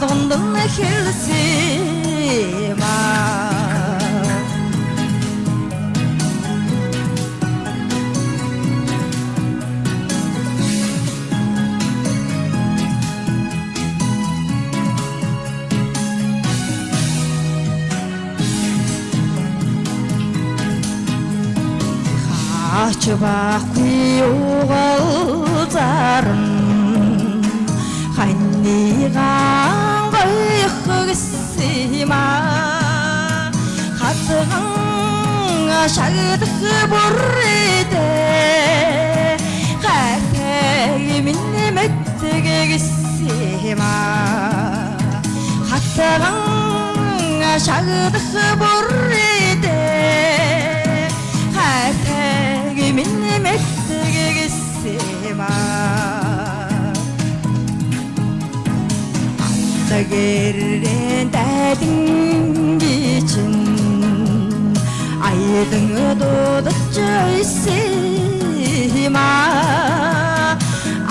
болгонд хэлсэн Ач бахгүй угал зарн ханьнигаан гойх гэсэн хатган шагдах бүрдээ хайртай минь мэтгэ гэсэн хатган шагдах бүрдээ хайртай минь мэтгэ гэсэн Цагэрэн дайдан бичин айдан дуудаж ирсэн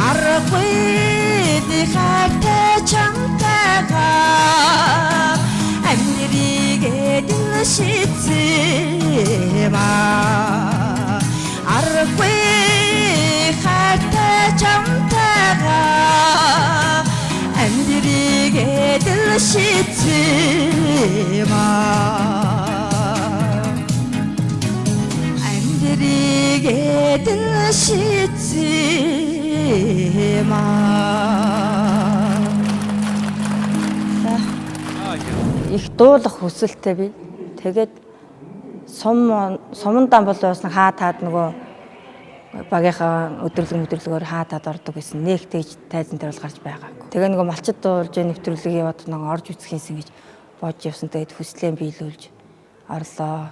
аргагүй дихагтай чамтайгаа амьдригээ дэн шийдсэн аргагүй хагтай чамтайгаа амьдригээ дэн шийдсэн амьдригээ дэн шийдсэн их дуулах хүсэлтэй би. Тэгээд сумандан бол бас хаатаад нөгөө багийнхаа өдрөлгөөр хаатаад ордог гэсэн. Нэг тэгж тайзан дээр бол гарч байгаагүй. Тэгээ нөгөө малчид дуулж нэвтрүүлэг яваад нөгөө орж үсгэхийнсэн гэж бодож явсан. Тэгээд хүслээ биелүүлж орлоо.